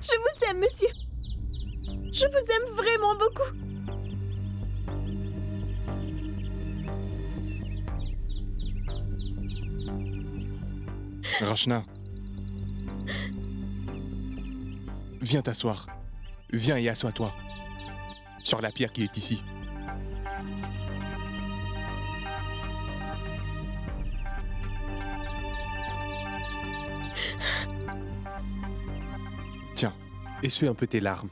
Je vous aime, monsieur. Je vous aime vraiment beaucoup. Rachna. Viens t'asseoir. Viens et assois-toi. Sur la pierre qui est ici. Tiens, essuie un peu tes larmes.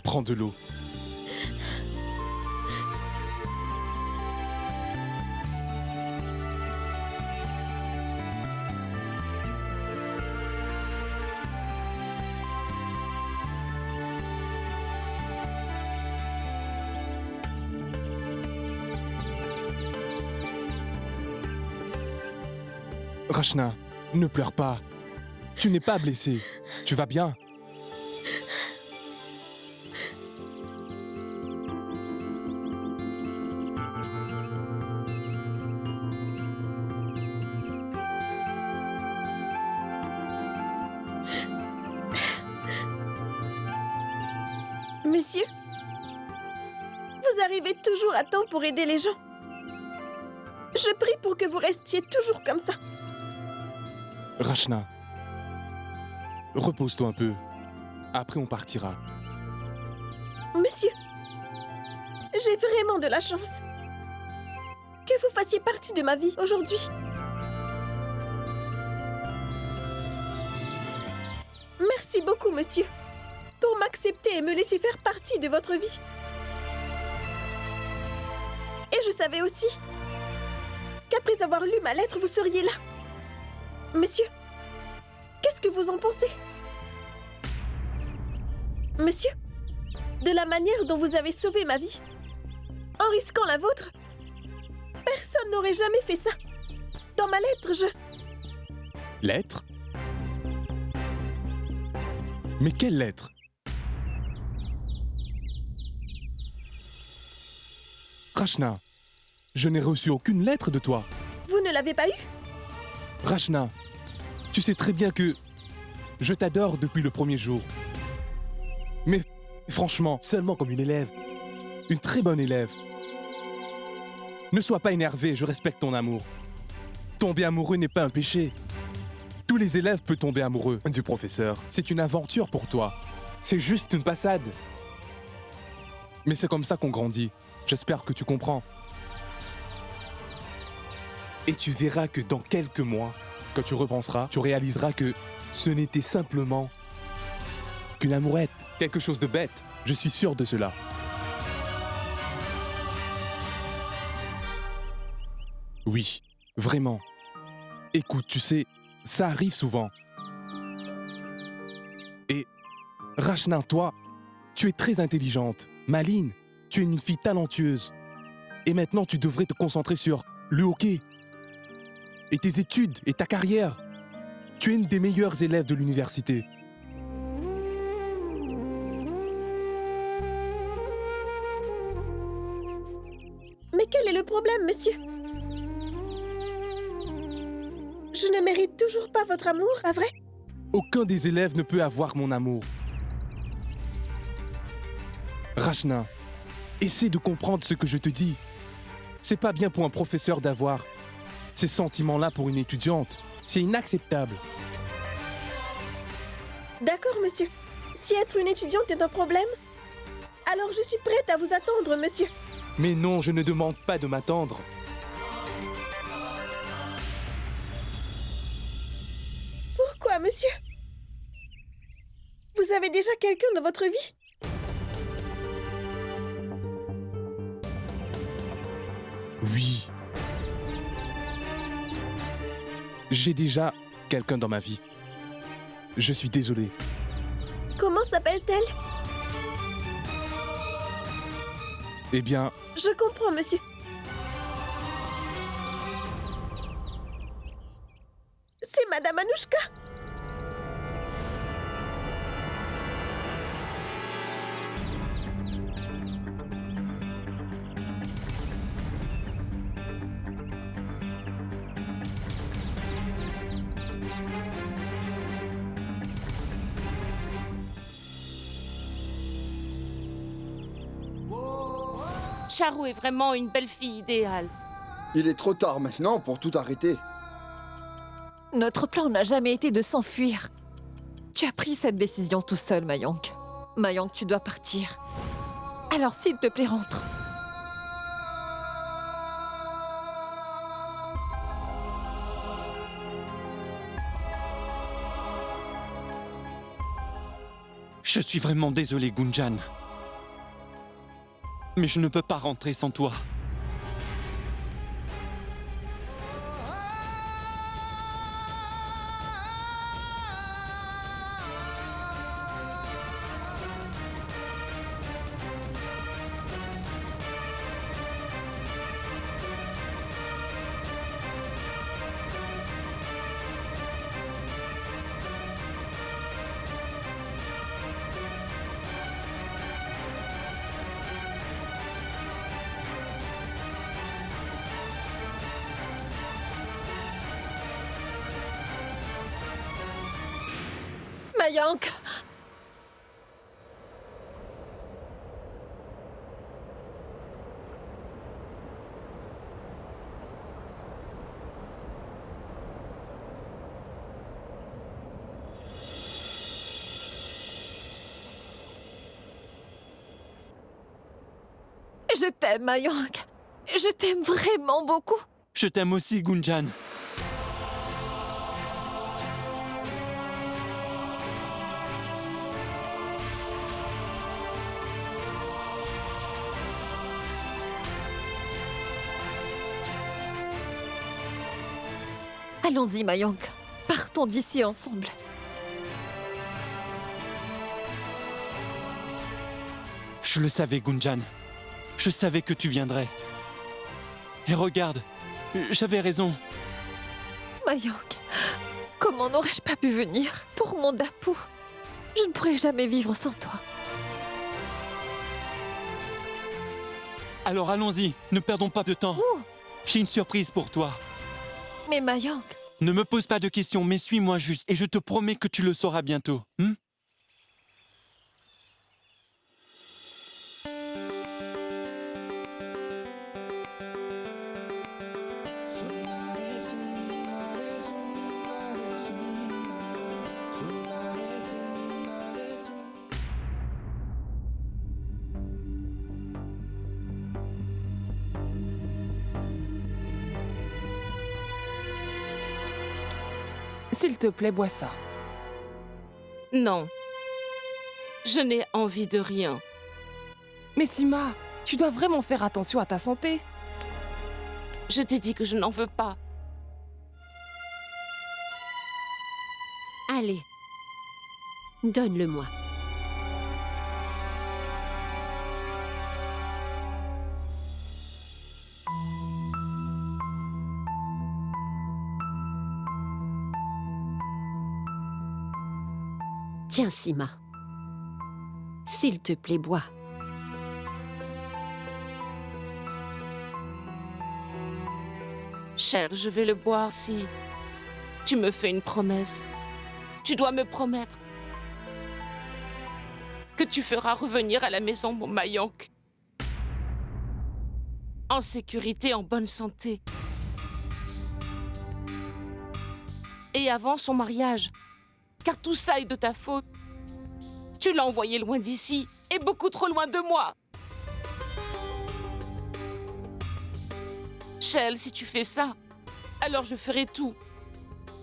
Prends de l'eau. Rachna, ne pleure pas. Tu n'es pas blessée. Tu vas bien. Monsieur, vous arrivez toujours à temps pour aider les gens. Je prie pour que vous restiez toujours comme ça. Rachna, repose-toi un peu. Après, on partira. Monsieur, j'ai vraiment de la chance. Que vous fassiez partie de ma vie aujourd'hui. Merci beaucoup, monsieur, pour m'accepter et me laisser faire partie de votre vie. Et je savais aussi qu'après avoir lu ma lettre, vous seriez là. Monsieur, qu'est-ce que vous en pensez? Monsieur, de la manière dont vous avez sauvé ma vie, en risquant la vôtre, personne n'aurait jamais fait ça. Dans ma lettre, Lettre? Mais quelle lettre? Rachna, je n'ai reçu aucune lettre de toi. Vous ne l'avez pas eu? Rachna, tu sais très bien que je t'adore depuis le premier jour. Mais franchement, seulement comme une élève. Une très bonne élève. Ne sois pas énervé, je respecte ton amour. Tomber amoureux n'est pas un péché. Tous les élèves peuvent tomber amoureux du professeur. C'est une aventure pour toi. C'est juste une passade. Mais c'est comme ça qu'on grandit. J'espère que tu comprends. Et tu verras que dans quelques mois, quand tu repenseras, tu réaliseras que ce n'était simplement qu'une amourette. Quelque chose de bête. Je suis sûr de cela. Oui, vraiment. Écoute, tu sais, ça arrive souvent. Et Rachna, toi, tu es très intelligente, maligne, tu es une fille talentueuse. Et maintenant, tu devrais te concentrer sur le hockey. Et tes études et ta carrière. Tu es une des meilleures élèves de l'université. Mais quel est le problème, monsieur? Je ne mérite toujours pas votre amour, à vrai? Aucun des élèves ne peut avoir mon amour. Rachna, essaie de comprendre ce que je te dis. C'est pas bien pour un professeur d'avoir ces sentiments-là pour une étudiante. C'est inacceptable. D'accord, monsieur. Si être une étudiante est un problème, alors je suis prête à vous attendre, monsieur. Mais non, je ne demande pas de m'attendre. Pourquoi, monsieur? Vous avez déjà quelqu'un dans votre vie? Oui. J'ai déjà quelqu'un dans ma vie. Je suis désolé. Comment s'appelle-t-elle? Eh bien, Je comprends, monsieur. C'est Madame Anouchka. Charu est vraiment une belle fille idéale. Il est trop tard maintenant pour tout arrêter. Notre plan n'a jamais été de s'enfuir. Tu as pris cette décision tout seul, Mayank. Mayank, tu dois partir. Alors s'il te plaît, rentre. Je suis vraiment désolé, Gunjan. Mais je ne peux pas rentrer sans toi. Mayank! Je t'aime, Mayank. Je t'aime vraiment beaucoup. Je t'aime aussi, Gunjan. Allons-y, Mayank. Partons d'ici ensemble. Je le savais, Gunjan. Je savais que tu viendrais. Et regarde, j'avais raison. Mayank, comment n'aurais-je pas pu venir pour mon Dapu? Je ne pourrais jamais vivre sans toi. Alors allons-y, ne perdons pas de temps. Où? J'ai une surprise pour toi. Mais Mayank, Ne me pose pas de questions, mais suis-moi juste, et je te promets que tu le sauras bientôt. S'il te plaît, bois ça. Non. Je n'ai envie de rien. Mais Sima, tu dois vraiment faire attention à ta santé. Je t'ai dit que je n'en veux pas. Allez, donne-le-moi. Tiens, Sima. S'il te plaît, bois. Cher, je vais le boire si tu me fais une promesse. Tu dois me promettre que tu feras revenir à la maison mon Mayank. En sécurité, en bonne santé. Et avant son mariage. Car tout ça est de ta faute. Tu l'as envoyé loin d'ici et beaucoup trop loin de moi. Shell, si tu fais ça, alors je ferai tout.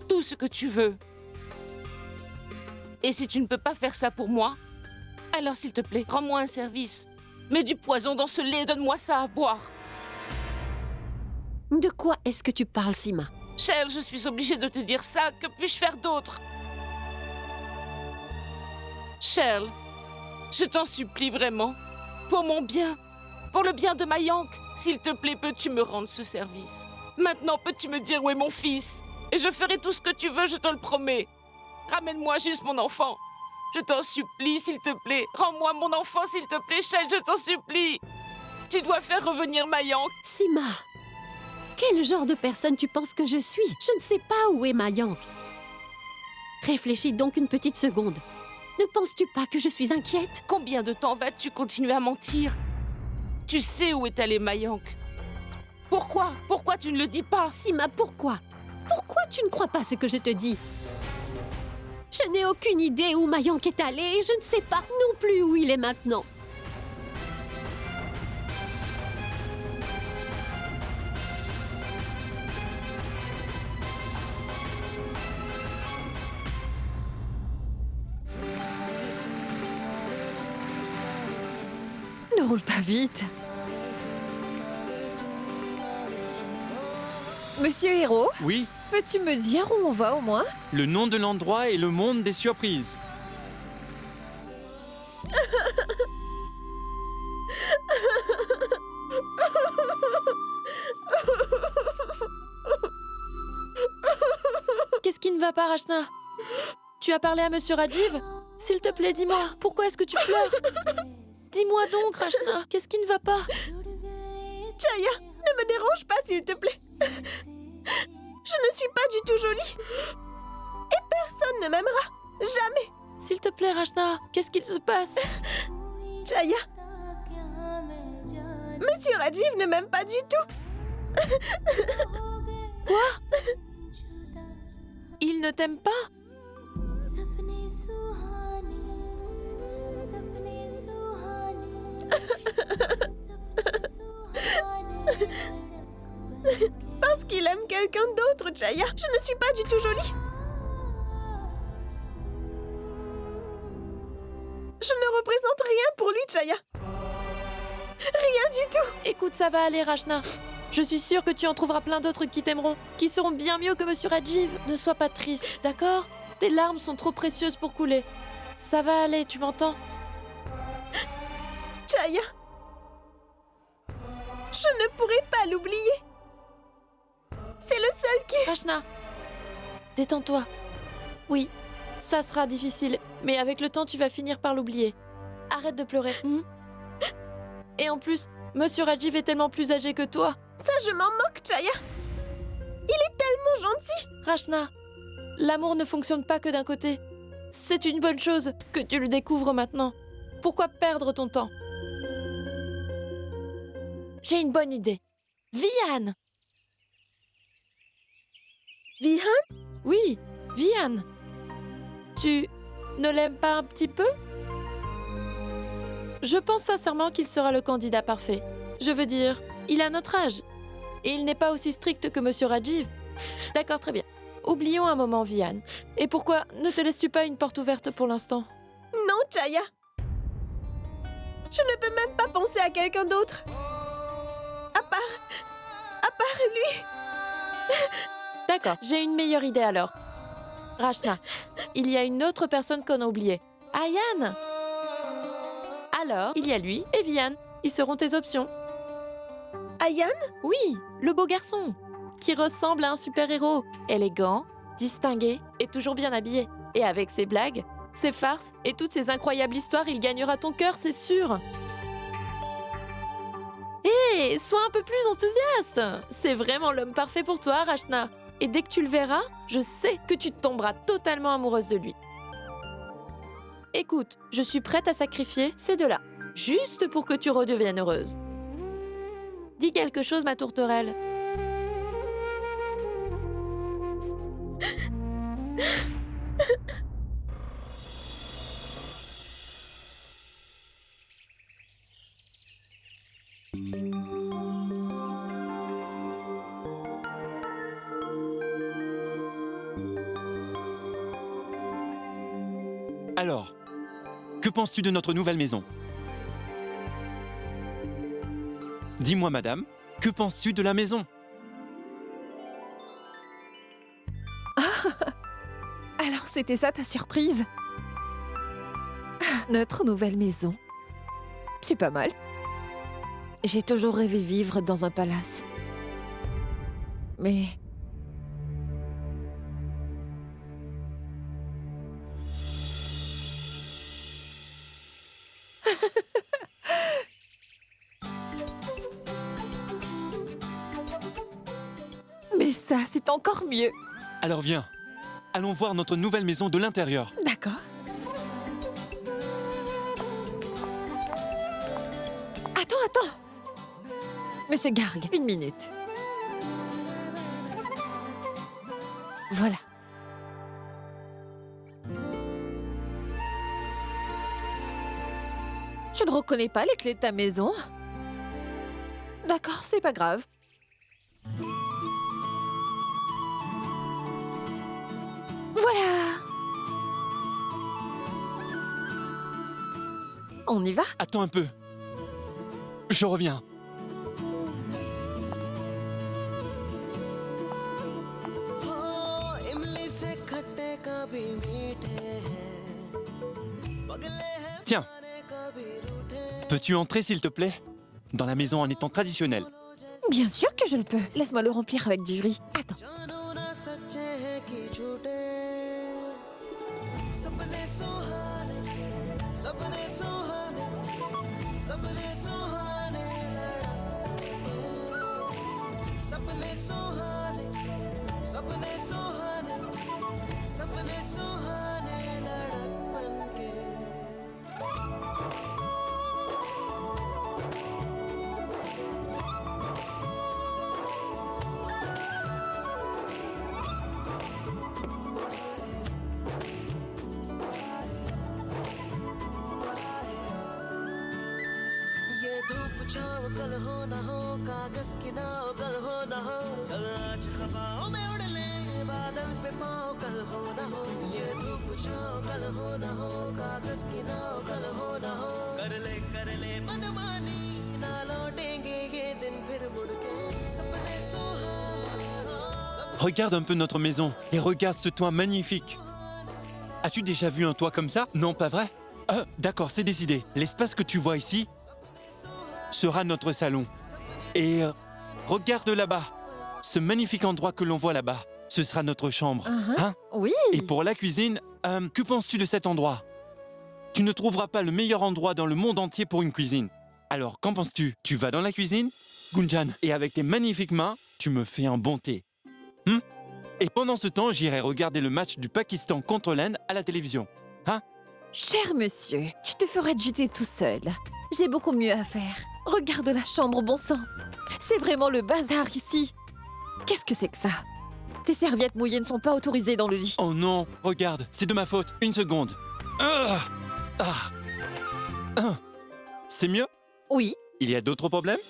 Tout ce que tu veux. Et si tu ne peux pas faire ça pour moi, alors s'il te plaît, rends-moi un service. Mets du poison dans ce lait et donne-moi ça à boire. De quoi est-ce que tu parles, Sima? Shell, je suis obligée de te dire ça. Que puis-je faire d'autre? Shell, je t'en supplie vraiment. Pour mon bien. Pour le bien de Mayank. S'il te plaît, peux-tu me rendre ce service? Maintenant, peux-tu me dire où est mon fils? Et je ferai tout ce que tu veux, je te le promets. Ramène-moi juste mon enfant. Je t'en supplie, s'il te plaît. Rends-moi mon enfant, s'il te plaît, Shell, je t'en supplie. Tu dois faire revenir Mayank. Sima, quel genre de personne tu penses que je suis? Je ne sais pas où est Mayank. Réfléchis donc une petite seconde. Ne penses-tu pas que je suis inquiète? Combien de temps vas-tu continuer à mentir? Tu sais où est allé Mayank. Pourquoi? Pourquoi tu ne le dis pas? Sima, pourquoi? Pourquoi tu ne crois pas ce que je te dis? Je n'ai aucune idée où Mayank est allé et je ne sais pas non plus où il est maintenant. Ne roule pas vite. Monsieur Héros, Oui, peux-tu me dire où on va au moins? le nom de l'endroit est le monde des surprises. Qu'est-ce qui ne va pas, Rachna? Tu as parlé à Monsieur Rajiv? S'il te plaît, dis-moi, pourquoi est-ce que tu pleures? Dis-moi donc, Rachna, qu'est-ce qui ne va pas? Chaya, ne me dérange pas, s'il te plaît. Je ne suis pas du tout jolie. Et personne ne m'aimera. Jamais. S'il te plaît, Rachna, qu'est-ce qu'il se passe? Chaya. Monsieur Rajiv ne m'aime pas du tout. Quoi? Il ne t'aime pas? Parce qu'il aime quelqu'un d'autre, Chaya. Je ne suis pas du tout jolie. Je ne représente rien pour lui, Chaya. Rien du tout. Écoute, ça va aller, Rachna. Je suis sûre que tu en trouveras plein d'autres qui t'aimeront, qui seront bien mieux que Monsieur Rajiv. Ne sois pas triste, d'accord? Tes larmes sont trop précieuses pour couler. Ça va aller, tu m'entends? Chaya. Je ne pourrai pas l'oublier. C'est le seul qui... Rachna, détends-toi. Oui, ça sera difficile, mais avec le temps, tu vas finir par l'oublier. Arrête de pleurer. Et en plus, Monsieur Rajiv est tellement plus âgé que toi. Ça, je m'en moque, Chaya. Il est tellement gentil. Rachna, l'amour ne fonctionne pas que d'un côté. C'est une bonne chose que tu le découvres maintenant. Pourquoi perdre ton temps? J'ai une bonne idée. Vihan! Vihan? Oui, Vihan. Tu ne l'aimes pas un petit peu? Je pense sincèrement qu'il sera le candidat parfait. Je veux dire, il a notre âge. Et il n'est pas aussi strict que Monsieur Rajiv. D'accord, très bien. Oublions un moment Vihan. Et pourquoi ne te laisses-tu pas une porte ouverte pour l'instant? Non, Chaya. Je ne peux même pas penser à quelqu'un d'autre. À part lui. D'accord, j'ai une meilleure idée alors. Rachna, il y a une autre personne qu'on a oubliée. Ayan! Alors, il y a lui et Vihan. Ils seront tes options. Ayan? Oui, le beau garçon, qui ressemble à un super-héros. Élégant, distingué et toujours bien habillé. Et avec ses blagues, ses farces et toutes ses incroyables histoires, il gagnera ton cœur, c'est sûr. Hé, sois un peu plus enthousiaste. C'est vraiment l'homme parfait pour toi, Rachna. Et dès que tu le verras, je sais que tu tomberas totalement amoureuse de lui. Écoute, je suis prête à sacrifier ces deux-là, juste pour que tu redeviennes heureuse. Dis quelque chose, ma tourterelle. Alors, que penses-tu de notre nouvelle maison? Dis-moi, madame, que penses-tu de la maison? Alors c'était ça ta surprise? Notre nouvelle maison. C'est pas mal. J'ai toujours rêvé vivre dans un palace. Mais... Mais ça, c'est encore mieux. Alors viens, allons voir notre nouvelle maison de l'intérieur. D'accord. Attends. Monsieur Garg, 1 minute. Voilà. Je ne reconnais pas les clés de ta maison. D'accord, c'est pas grave. Voilà. On y va? Attends un peu. Je reviens. Tiens. Peux-tu entrer, s'il te plaît? Dans la maison en étant traditionnelle. Bien sûr que je le peux. Laisse-moi le remplir avec du riz. Attends. Regarde un peu notre maison et regarde ce toit magnifique. As-tu déjà vu un toit comme ça? Non, pas vrai? D'accord, c'est décidé. L'espace que tu vois ici sera notre salon. Et regarde là-bas, ce magnifique endroit que l'on voit là-bas, ce sera notre chambre. Hein? Oui. Et pour la cuisine, que penses-tu de cet endroit? Tu ne trouveras pas le meilleur endroit dans le monde entier pour une cuisine. Alors, qu'en penses-tu? Tu vas dans la cuisine, Gunjan, et avec tes magnifiques mains, tu me fais un bon thé. Et pendant ce temps, j'irai regarder le match du Pakistan contre l'Inde à la télévision. Hein? Cher monsieur, tu te ferais jeter tout seul. J'ai beaucoup mieux à faire. Regarde la chambre, bon sang. C'est vraiment le bazar ici. Qu'est-ce que c'est que ça? Tes serviettes mouillées ne sont pas autorisées dans le lit. Oh non, regarde, c'est de ma faute. 1 seconde. C'est mieux? Oui. Il y a d'autres problèmes?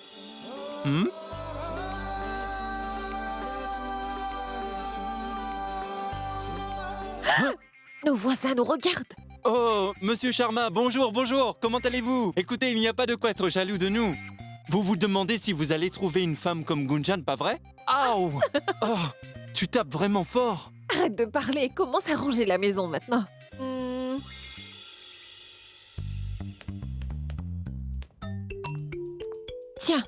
Nos voisins nous regardent. Oh, Monsieur Sharma, bonjour, bonjour. Comment allez-vous? Écoutez, il n'y a pas de quoi être jaloux de nous. Vous vous demandez si vous allez trouver une femme comme Gunjan, pas vrai? Aouh! Oh, tu tapes vraiment fort. Arrête de parler et commence à ranger la maison maintenant. Tiens.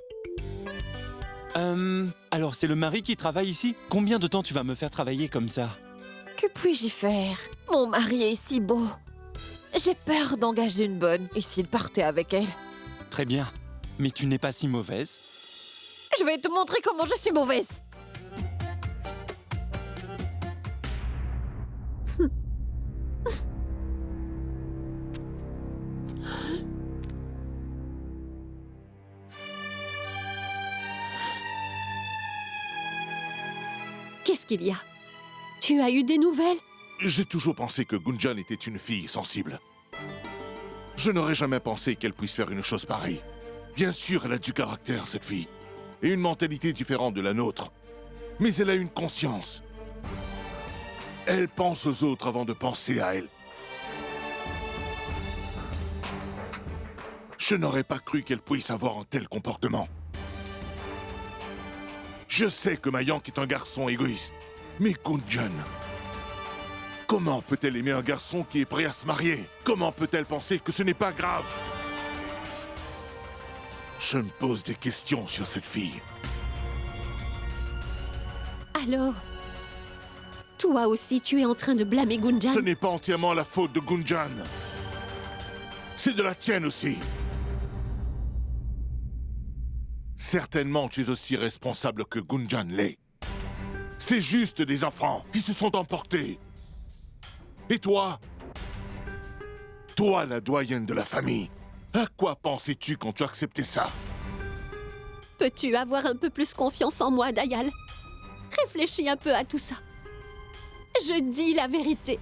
Alors c'est le mari qui travaille ici? Combien de temps tu vas me faire travailler comme ça? Que puis-je y faire? Mon mari est si beau. J'ai peur d'engager une bonne. Et s'il partait avec elle? Très bien. Mais tu n'es pas si mauvaise. Je vais te montrer comment je suis mauvaise. Qu'est-ce qu'il y a? Tu as eu des nouvelles? J'ai toujours pensé que Gunjan était une fille sensible. Je n'aurais jamais pensé qu'elle puisse faire une chose pareille. Bien sûr, elle a du caractère, cette fille, et une mentalité différente de la nôtre. Mais elle a une conscience. Elle pense aux autres avant de penser à elle. Je n'aurais pas cru qu'elle puisse avoir un tel comportement. Je sais que Mayank est un garçon égoïste, mais Gunjan... Comment peut-elle aimer un garçon qui est prêt à se marier? Comment peut-elle penser que ce n'est pas grave? Je me pose des questions sur cette fille. Alors, toi aussi, tu es en train de blâmer Gunjan? Ce n'est pas entièrement la faute de Gunjan. C'est de la tienne aussi. Certainement, tu es aussi responsable que Gunjan l'est. C'est juste des enfants qui se sont emportés. Et toi? Toi, la doyenne de la famille, à quoi pensais-tu quand tu acceptais ça? Peux-tu avoir un peu plus confiance en moi, Dayal? Réfléchis un peu à tout ça. Je dis la vérité.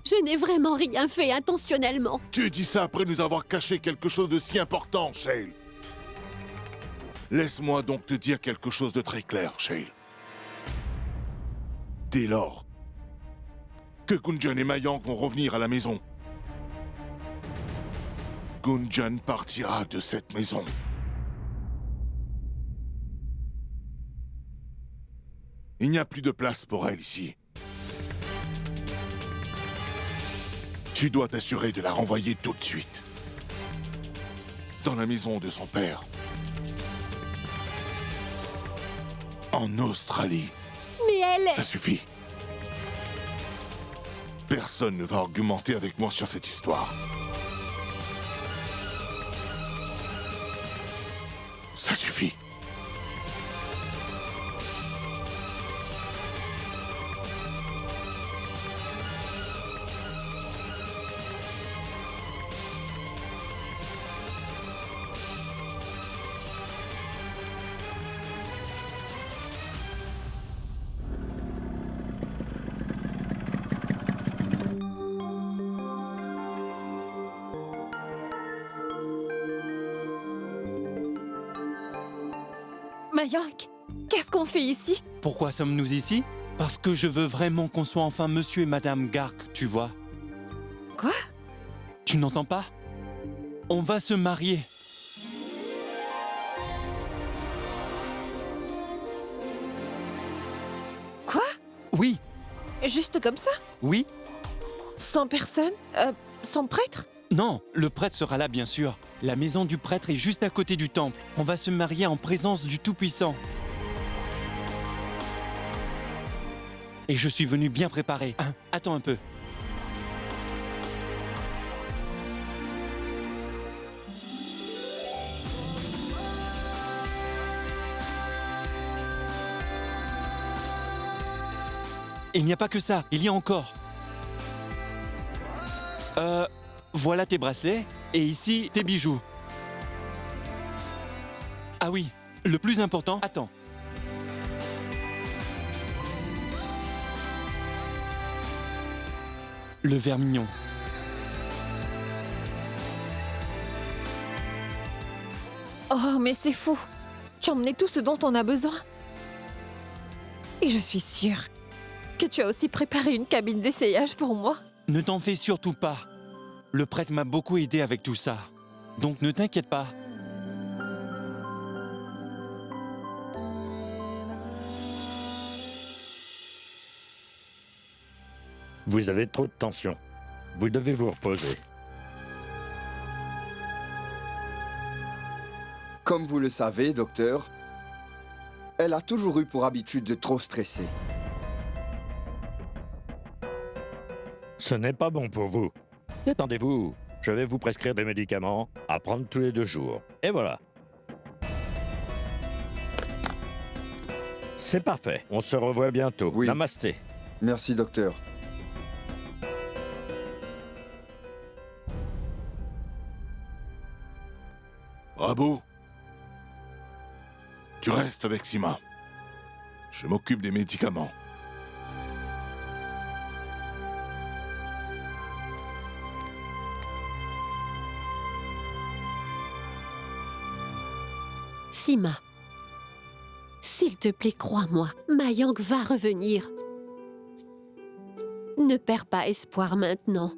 Je n'ai vraiment rien fait intentionnellement. Tu dis ça après nous avoir caché quelque chose de si important, Shale. Laisse-moi donc te dire quelque chose de très clair, Shale. Dès lors que Gunjan et Mayank vont revenir à la maison, Gunjan partira de cette maison. Il n'y a plus de place pour elle ici. Tu dois t'assurer de la renvoyer tout de suite. Dans la maison de son père. En Australie. Mais elle est... Ça suffit. Personne ne va argumenter avec moi sur cette histoire. Ça suffit. Mayank, qu'est-ce qu'on fait ici? Pourquoi sommes-nous ici? Parce que je veux vraiment qu'on soit enfin monsieur et madame Gark, tu vois. Quoi? Tu n'entends pas? On va se marier. Quoi? Oui, Juste comme ça? oui. Sans personne? Sans prêtre? Non, le prêtre sera là, bien sûr. La maison du prêtre est juste à côté du temple. On va se marier en présence du Tout-Puissant. Et je suis venu bien préparé. Hein, attends un peu. Il n'y a pas que ça, il y a encore. Voilà tes bracelets, et ici, tes bijoux. Ah oui, le plus important, attends. Le vermillon. Oh, mais c'est fou. Tu as emmené tout ce dont on a besoin. Et je suis sûre que tu as aussi préparé une cabine d'essayage pour moi. Ne t'en fais surtout pas. Le prêtre m'a beaucoup aidé avec tout ça. Donc ne t'inquiète pas. Vous avez trop de tension. Vous devez vous reposer. Comme vous le savez, docteur, elle a toujours eu pour habitude de trop stresser. Ce n'est pas bon pour vous. Détendez-vous. Je vais vous prescrire des médicaments à prendre tous les 2 jours. Et voilà. C'est parfait. On se revoit bientôt. Oui. Namasté. Merci, docteur. Bravo. Tu restes avec Sima. Je m'occupe des médicaments. Sima, s'il te plaît, crois-moi, Mayank va revenir. Ne perds pas espoir maintenant.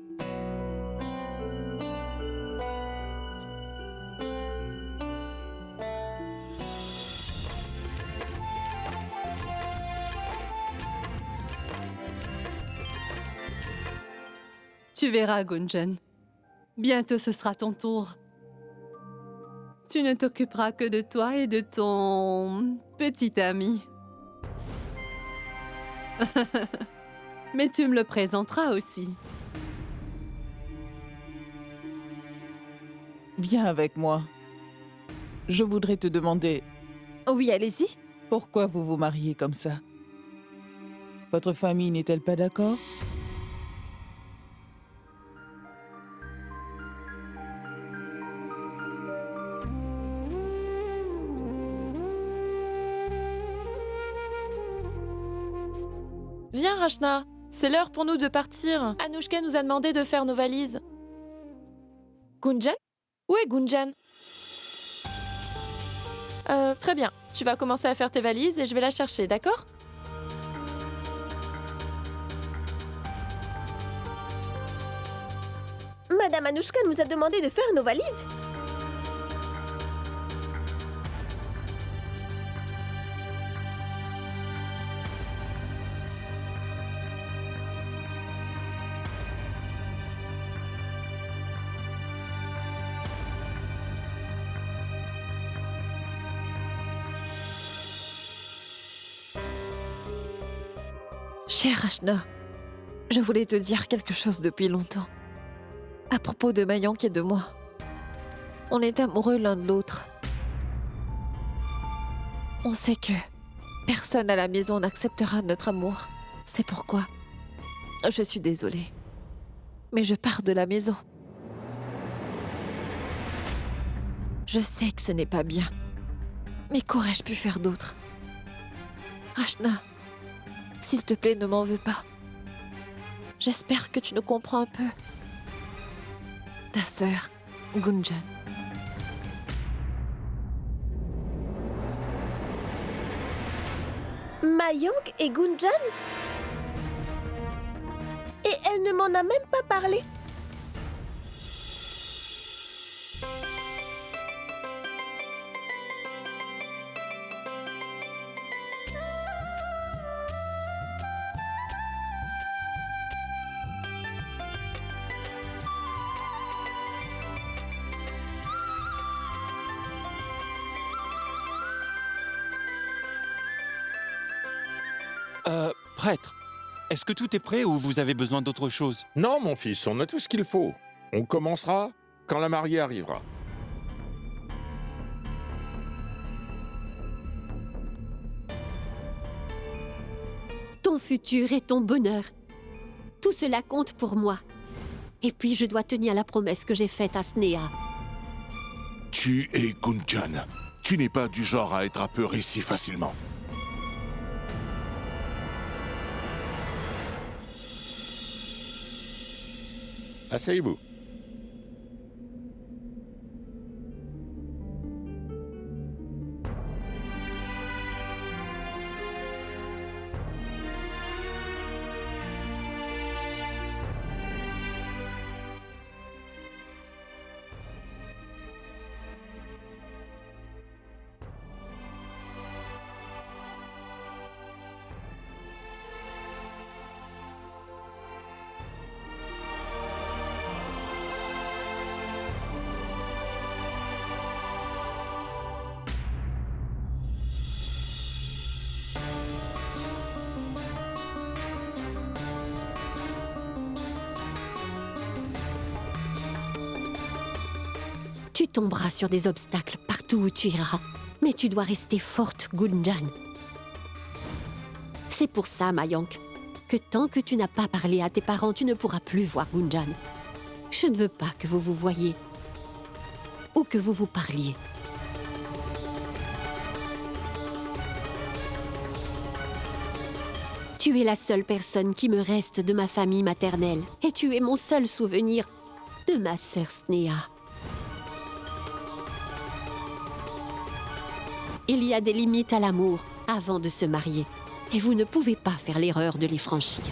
Tu verras, Gunjan. Bientôt ce sera ton tour. Tu ne t'occuperas que de toi et de ton petit ami. Mais tu me le présenteras aussi. Viens avec moi. Je voudrais te demander Oui, allez-y. pourquoi vous vous mariez comme ça. Votre famille n'est-elle pas d'accord? Viens, Rachna. C'est l'heure pour nous de partir. Anouchka nous a demandé de faire nos valises. Gunjan? Où est Gunjan? Très bien. Tu vas commencer à faire tes valises et je vais la chercher, d'accord? Madame Anouchka nous a demandé de faire nos valises. Chère Rachna, je voulais te dire quelque chose depuis longtemps. À propos de Mayank et de moi. On est amoureux l'un de l'autre. On sait que personne à la maison n'acceptera notre amour. C'est pourquoi je suis désolée. Mais je pars de la maison. Je sais que ce n'est pas bien. Mais qu'aurais-je pu faire d'autre? Rachna, s'il te plaît, ne m'en veux pas. J'espère que tu nous comprends un peu. Ta sœur, Gunjan. Mayank et Gunjan? Et elle ne m'en a même pas parlé. Prêtre, est-ce que tout est prêt ou vous avez besoin d'autre chose? Non, mon fils, on a tout ce qu'il faut. On commencera quand la mariée arrivera. Ton futur et ton bonheur. Tout cela compte pour moi. Et puis je dois tenir la promesse que j'ai faite à Sneha. Tu es Gunjan. Tu n'es pas du genre à être apeuré si facilement. Asseyez-vous. Tu tomberas sur des obstacles partout où tu iras, mais tu dois rester forte, Gunjan. C'est pour ça, Mayank, que tant que tu n'as pas parlé à tes parents, tu ne pourras plus voir Gunjan. Je ne veux pas que vous vous voyiez ou que vous vous parliez. Tu es la seule personne qui me reste de ma famille maternelle et tu es mon seul souvenir de ma sœur Sneha. Il y a des limites à l'amour avant de se marier. Et vous ne pouvez pas faire l'erreur de les franchir.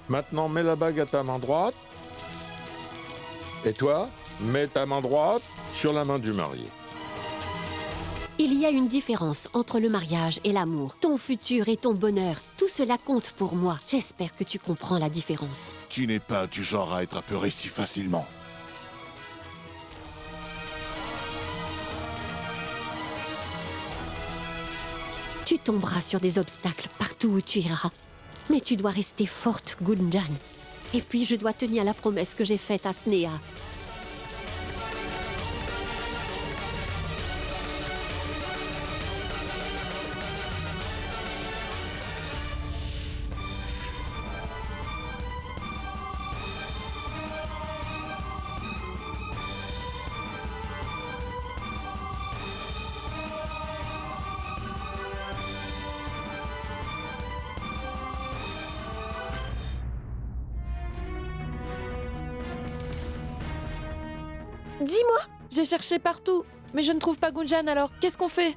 Maintenant, mets la bague à ta main droite. Et toi, mets ta main droite sur la main du marié. Il y a une différence entre le mariage et l'amour. Ton futur et ton bonheur, tout cela compte pour moi. J'espère que tu comprends la différence. Tu n'es pas du genre à être apeuré si facilement. Tu tomberas sur des obstacles partout où tu iras. Mais tu dois rester forte, Gunjan. Et puis je dois tenir la promesse que j'ai faite à Sneha. Dis-moi. J'ai cherché partout, mais je ne trouve pas Gunjan, alors qu'est-ce qu'on fait?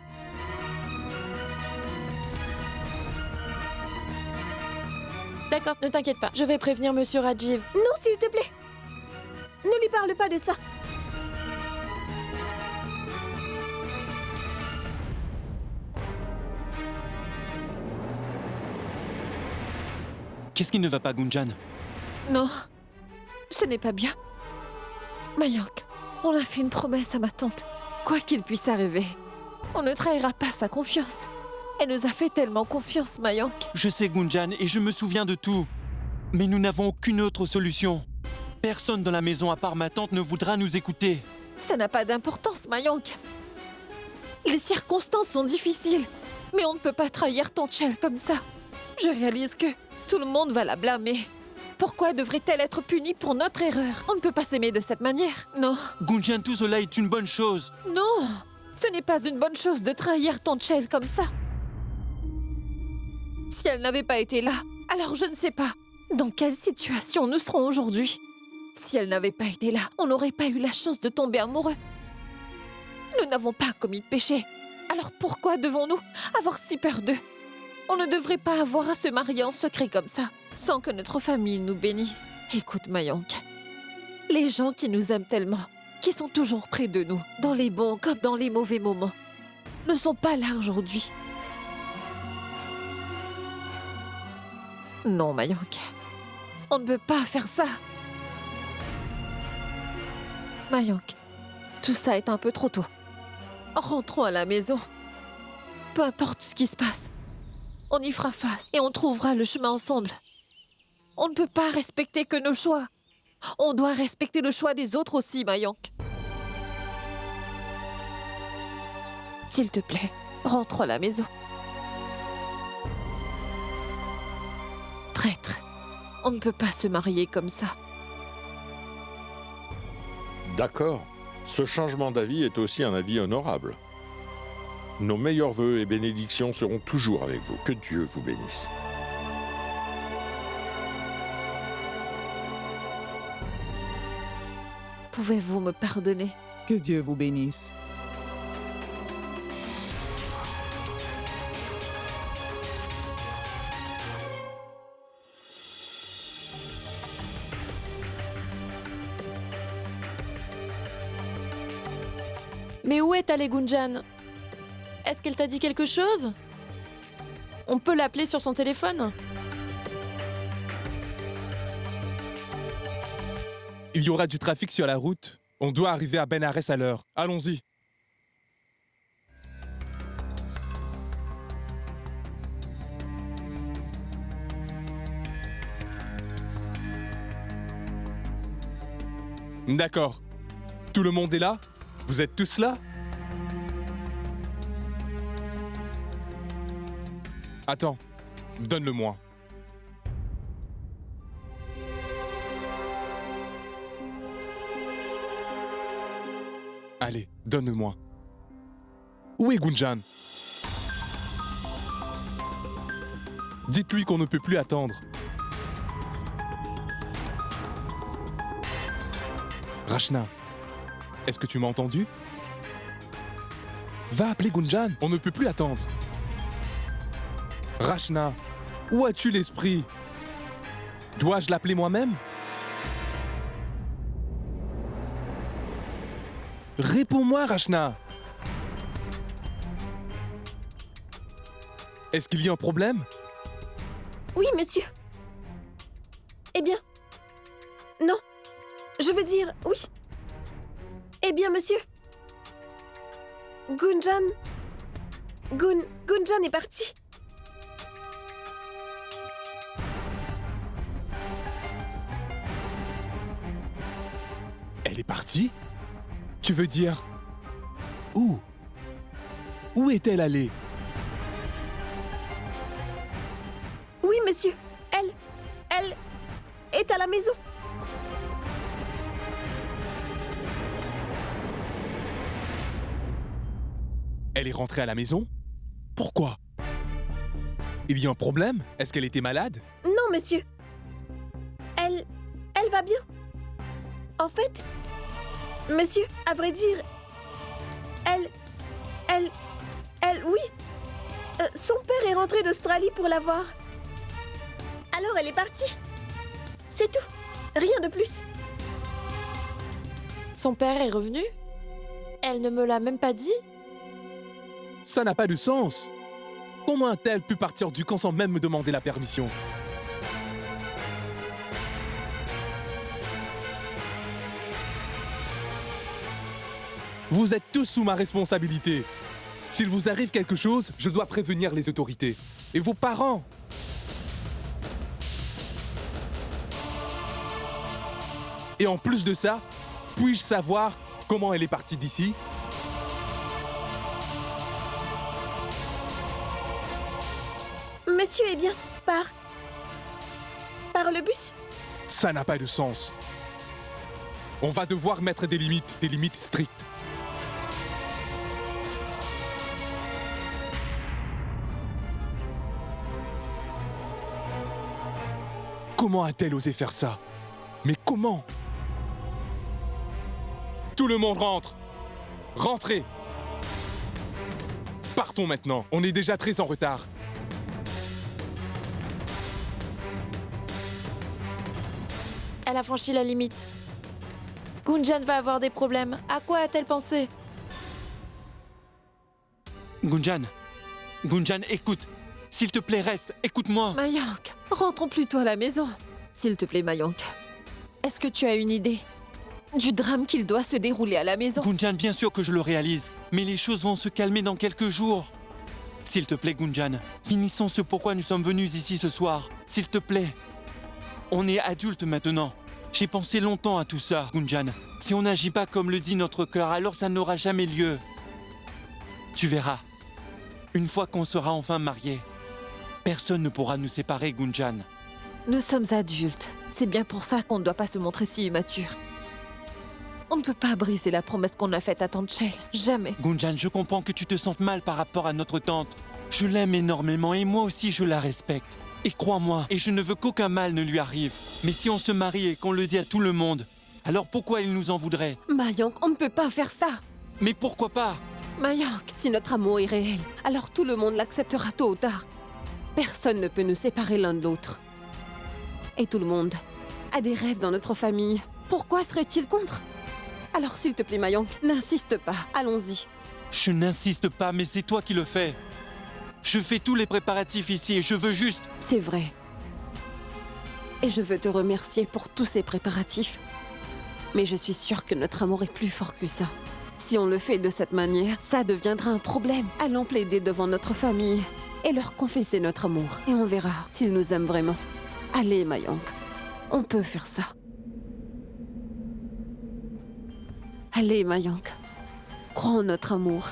D'accord, ne t'inquiète pas, je vais prévenir Monsieur Rajiv. Non, s'il te plaît. Ne lui parle pas de ça. Qu'est-ce qui ne va pas, Gunjan? Non, ce n'est pas bien. Mayank, on a fait une promesse à ma tante. Quoi qu'il puisse arriver, on ne trahira pas sa confiance. Elle nous a fait tellement confiance, Mayank. Je sais, Gunjan, et je me souviens de tout. Mais nous n'avons aucune autre solution. Personne dans la maison à part ma tante ne voudra nous écouter. Ça n'a pas d'importance, Mayank. Les circonstances sont difficiles, mais on ne peut pas trahir Tante Chell comme ça. Je réalise que tout le monde va la blâmer. Pourquoi devrait-elle être punie pour notre erreur? On ne peut pas s'aimer de cette manière, non. Gunjan, tout cela est une bonne chose. Non, ce n'est pas une bonne chose de trahir Tante Chell comme ça. Si elle n'avait pas été là, alors je ne sais pas dans quelle situation nous serons aujourd'hui. Si elle n'avait pas été là, on n'aurait pas eu la chance de tomber amoureux. Nous n'avons pas commis de péché. Alors pourquoi devons-nous avoir si peur d'eux? On ne devrait pas avoir à se marier en secret comme ça, sans que notre famille nous bénisse. Écoute, Mayank, les gens qui nous aiment tellement, qui sont toujours près de nous, dans les bons comme dans les mauvais moments, ne sont pas là aujourd'hui. Non, Mayank, on ne peut pas faire ça. Mayank, tout ça est un peu trop tôt. Rentrons à la maison. Peu importe ce qui se passe, on y fera face et on trouvera le chemin ensemble. On ne peut pas respecter que nos choix. On doit respecter le choix des autres aussi, Mayank. S'il te plaît, rentre à la maison. Prêtre, on ne peut pas se marier comme ça. D'accord. Ce changement d'avis est aussi un avis honorable. Nos meilleurs vœux et bénédictions seront toujours avec vous. Que Dieu vous bénisse. Pouvez-vous me pardonner? Que Dieu vous bénisse. Mais où est allée Gunjan? Est-ce qu'elle t'a dit quelque chose? On peut l'appeler sur son téléphone? Il y aura du trafic sur la route. On doit arriver à Benares à l'heure. Allons-y. D'accord. Tout le monde est là? Vous êtes tous là? Attends, donne-le-moi. Allez, donne-le-moi. Où est Gunjan? Dites-lui qu'on ne peut plus attendre. Rachna, est-ce que tu m'as entendu? Va appeler Gunjan, on ne peut plus attendre. Rachna, où as-tu l'esprit? Dois-je l'appeler moi-même? Réponds-moi, Rachna. Est-ce qu'il y a un problème? Oui, monsieur. Eh bien... Non. Je veux dire, oui. Eh bien, monsieur. Gunjan est parti. Elle est partie? Tu veux dire... Où? Où est-elle allée? Oui, monsieur. Elle est à la maison. Elle est rentrée à la maison? Pourquoi? Il y a un problème? Est-ce qu'elle était malade? Non, monsieur. Elle va bien. En fait, Monsieur, à vrai dire, oui. Son père est rentré d'Australie pour la voir. Alors elle est partie. C'est tout. Rien de plus. Son père est revenu? Elle ne me l'a même pas dit? Ça n'a pas de sens. Comment a-t-elle pu partir du camp sans même me demander la permission? Vous êtes tous sous ma responsabilité. S'il vous arrive quelque chose, je dois prévenir les autorités. Et vos parents? Et en plus de ça, puis-je savoir comment elle est partie d'ici? Monsieur est bien par le bus. Ça n'a pas de sens. On va devoir mettre des limites strictes. Comment a-t-elle osé faire ça? Mais comment? Tout le monde rentre! Rentrez! Partons maintenant, on est déjà très en retard. Elle a franchi la limite. Gunjan va avoir des problèmes. À quoi a-t-elle pensé? Gunjan, écoute. S'il te plaît, reste. Écoute-moi. Mayank, rentrons plutôt à la maison. S'il te plaît, Mayank. Est-ce que tu as une idée du drame qu'il doit se dérouler à la maison? Gunjan, bien sûr que je le réalise. Mais les choses vont se calmer dans quelques jours. S'il te plaît, Gunjan, finissons ce pourquoi nous sommes venus ici ce soir. S'il te plaît. On est adultes maintenant. J'ai pensé longtemps à tout ça, Gunjan. Si on n'agit pas comme le dit notre cœur, alors ça n'aura jamais lieu. Tu verras. Une fois qu'on sera enfin mariés, personne ne pourra nous séparer, Gunjan. Nous sommes adultes. C'est bien pour ça qu'on ne doit pas se montrer si immature. On ne peut pas briser la promesse qu'on a faite à Tante Chell. Jamais. Gunjan, je comprends que tu te sentes mal par rapport à notre tante. Je l'aime énormément et moi aussi je la respecte. Et crois-moi, et je ne veux qu'aucun mal ne lui arrive. Mais si on se marie et qu'on le dit à tout le monde, alors pourquoi il nous en voudrait? Mayank, on ne peut pas faire ça. Mais pourquoi pas? Mayank, si notre amour est réel, alors tout le monde l'acceptera tôt ou tard. Personne ne peut nous séparer l'un de l'autre. Et tout le monde a des rêves dans notre famille. Pourquoi serait-il contre? Alors s'il te plaît, Mayank, n'insiste pas. Allons-y. Je n'insiste pas, mais c'est toi qui le fais. Je fais tous les préparatifs ici et je veux juste... C'est vrai. Et je veux te remercier pour tous ces préparatifs. Mais je suis sûre que notre amour est plus fort que ça. Si on le fait de cette manière, ça deviendra un problème. Allons plaider devant notre famille et leur confesser notre amour. Et on verra s'ils nous aiment vraiment. Allez, Mayank, on peut faire ça. Allez, Mayank, crois en notre amour.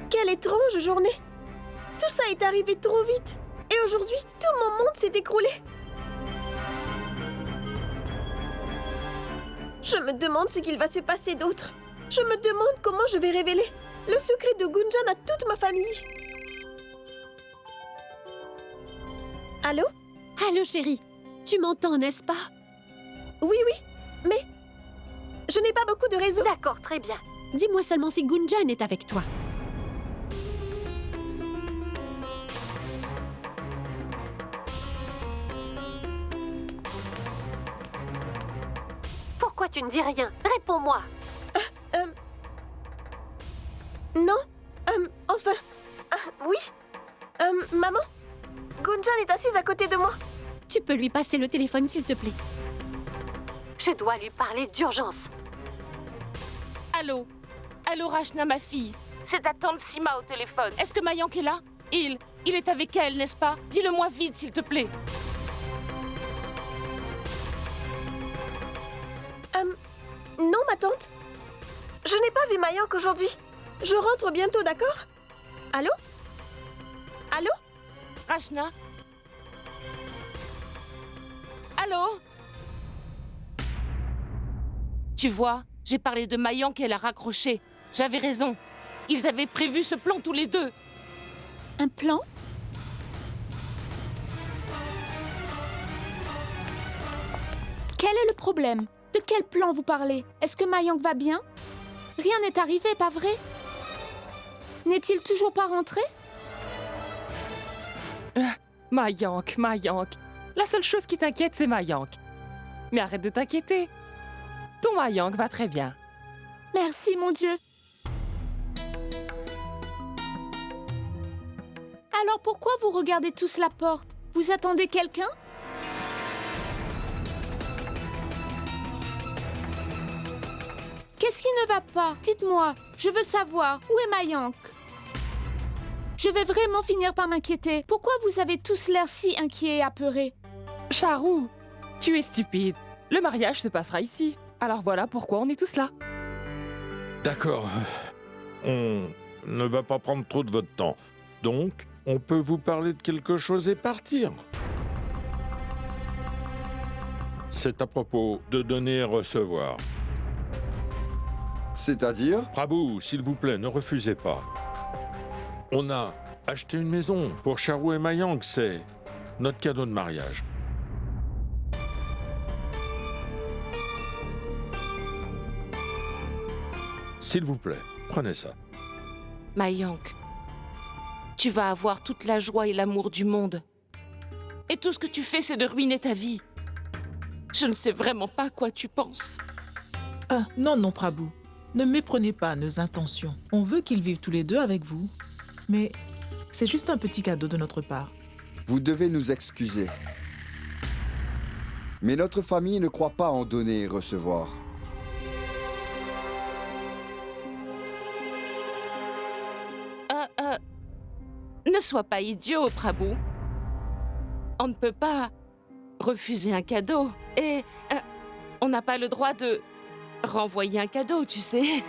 Quelle étrange journée! Tout ça est arrivé trop vite. Et aujourd'hui, tout mon monde s'est écroulé. Je me demande ce qu'il va se passer d'autre. Je me demande comment je vais révéler le secret de Gunjan à toute ma famille. Allô? Allô, chérie. Tu m'entends, n'est-ce pas? Oui, mais je n'ai pas beaucoup de réseau. D'accord, très bien. Dis-moi seulement si Gunjan est avec toi. Pourquoi tu ne dis rien? Réponds-moi. Non. Enfin. Oui. Maman? Gunjan est assise à côté de moi. Tu peux lui passer le téléphone, s'il te plaît. Je dois lui parler d'urgence. Allô? Allô, Rachna, ma fille. C'est ta tante Sima au téléphone. Est-ce que Mayank est là? Il est avec elle, n'est-ce pas? Dis-le-moi vite, s'il te plaît. Non, ma tante. Je n'ai pas vu Mayank aujourd'hui. Je rentre bientôt, d'accord? Allô? Allô? Rachna? Allô? Tu vois, j'ai parlé de Mayank et elle a raccroché. J'avais raison. Ils avaient prévu ce plan tous les deux. Un plan? Quel est le problème? De quel plan vous parlez? Est-ce que Mayank va bien? Rien n'est arrivé, pas vrai? N'est-il toujours pas rentré? Mayank. La seule chose qui t'inquiète, c'est Mayank. Mais arrête de t'inquiéter. Ton Mayank va très bien. Merci, mon Dieu. Alors pourquoi vous regardez tous la porte? Vous attendez quelqu'un? Qu'est-ce qui ne va pas? Dites-moi, je veux savoir, où est Mayank? Je vais vraiment finir par m'inquiéter. Pourquoi vous avez tous l'air si inquiets et apeurés? Charou, tu es stupide. Le mariage se passera ici. Alors voilà pourquoi on est tous là. D'accord. On ne va pas prendre trop de votre temps. Donc, on peut vous parler de quelque chose et partir. C'est à propos de donner et recevoir. C'est-à-dire? Prabhu, s'il vous plaît, ne refusez pas. On a acheté une maison pour Charou et Mayank, c'est notre cadeau de mariage. S'il vous plaît, prenez ça. Mayank, tu vas avoir toute la joie et l'amour du monde. Et tout ce que tu fais, c'est de ruiner ta vie. Je ne sais vraiment pas à quoi tu penses. Ah, non, Prabhu. Ne méprenez pas nos intentions. On veut qu'ils vivent tous les deux avec vous. Mais c'est juste un petit cadeau de notre part. Vous devez nous excuser. Mais notre famille ne croit pas en donner et recevoir. Ne sois pas idiot, Prabhu. On ne peut pas refuser un cadeau. Et on n'a pas le droit de renvoyer un cadeau, tu sais.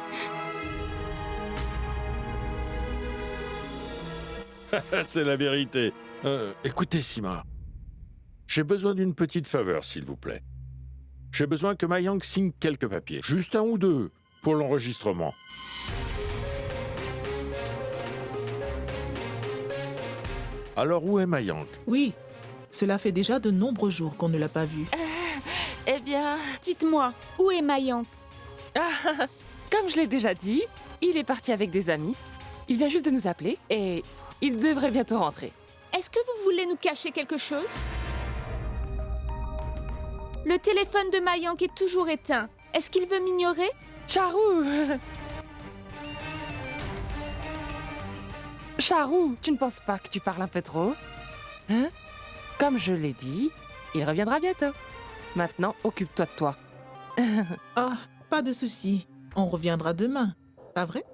C'est la vérité. Écoutez, Sima. J'ai besoin d'une petite faveur, s'il vous plaît. J'ai besoin que Mayank signe quelques papiers. Juste un ou deux, pour l'enregistrement. Alors, où est Mayank? Oui, cela fait déjà de nombreux jours qu'on ne l'a pas vu. Eh bien... Dites-moi, où est Mayank? Comme je l'ai déjà dit, il est parti avec des amis. Il vient juste de nous appeler et il devrait bientôt rentrer. Est-ce que vous voulez nous cacher quelque chose? Le téléphone de Mayank est toujours éteint. Est-ce qu'il veut m'ignorer? Charou! Charou, tu ne penses pas que tu parles un peu trop? Hein? Comme je l'ai dit, il reviendra bientôt. Maintenant, occupe-toi de toi. Ah, pas de souci. On reviendra demain, pas vrai?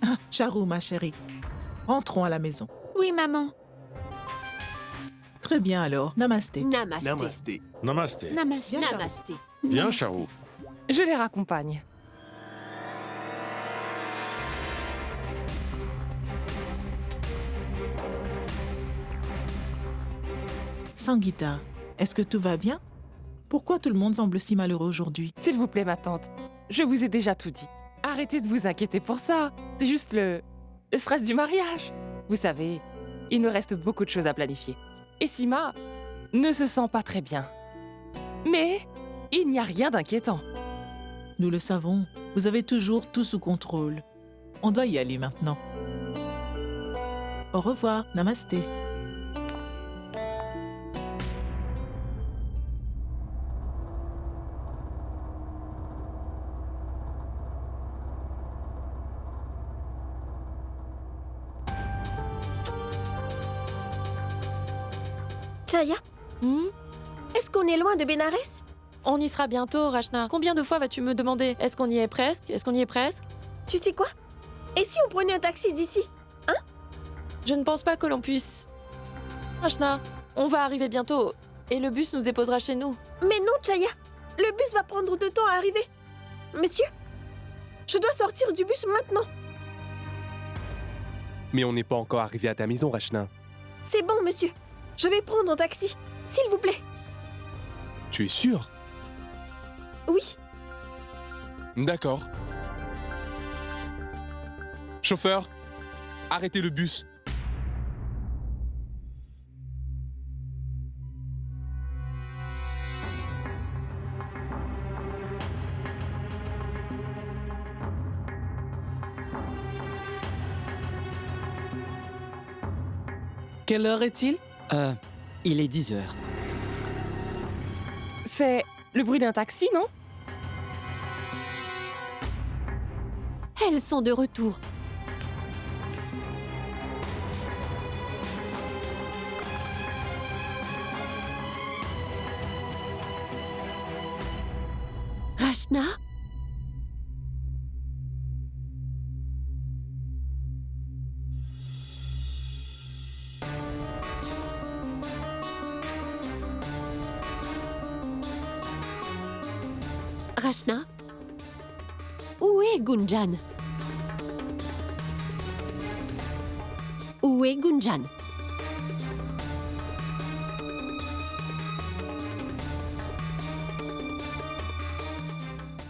Ah, Charou, ma chérie, rentrons à la maison. Oui, maman. Très bien alors, namasté. Namasté. Namasté. Namasté. Viens, Namasté. Viens, Charou. Je les raccompagne. Sangeeta, est-ce que tout va bien? Pourquoi tout le monde semble si malheureux aujourd'hui? S'il vous plaît, ma tante, je vous ai déjà tout dit. Arrêtez de vous inquiéter pour ça. C'est juste le stress du mariage. Vous savez, il nous reste beaucoup de choses à planifier. Et Sima ne se sent pas très bien. Mais il n'y a rien d'inquiétant. Nous le savons, vous avez toujours tout sous contrôle. On doit y aller maintenant. Au revoir, namasté. Chaya, est-ce qu'on est loin de Bénarès? On y sera bientôt, Rachna. Combien de fois vas-tu me demander? Est-ce qu'on y est presque? Est-ce qu'on y est presque? Tu sais quoi? Et si on prenait un taxi d'ici? Hein? Je ne pense pas que l'on puisse. Rachna, on va arriver bientôt et le bus nous déposera chez nous. Mais non, Chaya. Le bus va prendre de temps à arriver. Monsieur, je dois sortir du bus maintenant. Mais on n'est pas encore arrivé à ta maison, Rachna. C'est bon, monsieur. Je vais prendre un taxi, s'il vous plaît. Tu es sûr? Oui. D'accord. Chauffeur, arrêtez le bus. Quelle heure est-il? Il est 10 heures. C'est le bruit d'un taxi, non? Elles sont de retour. Rachna? Rachna? Où est Gunjan? Où est Gunjan?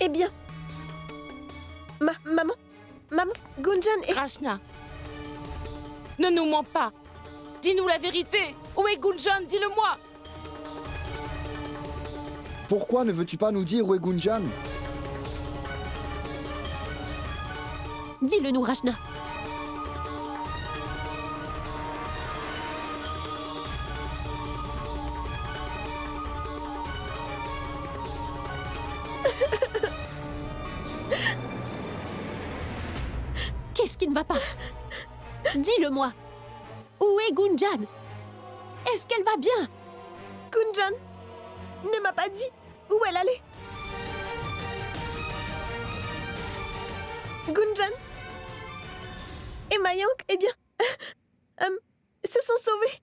Eh bien... Maman, Gunjan est... Rachna, ne nous mens pas. Dis-nous la vérité. Où est Gunjan? Dis-le-moi. Pourquoi ne veux-tu pas nous dire où est Gunjan? Dis-le nous, Rachna. Qu'est-ce qui ne va pas? Dis-le-moi. Où est Gunjan? Est-ce qu'elle va bien? Gunjan ne m'a pas dit où elle allait. Gunjan et Mayank, eh bien, se sont sauvés.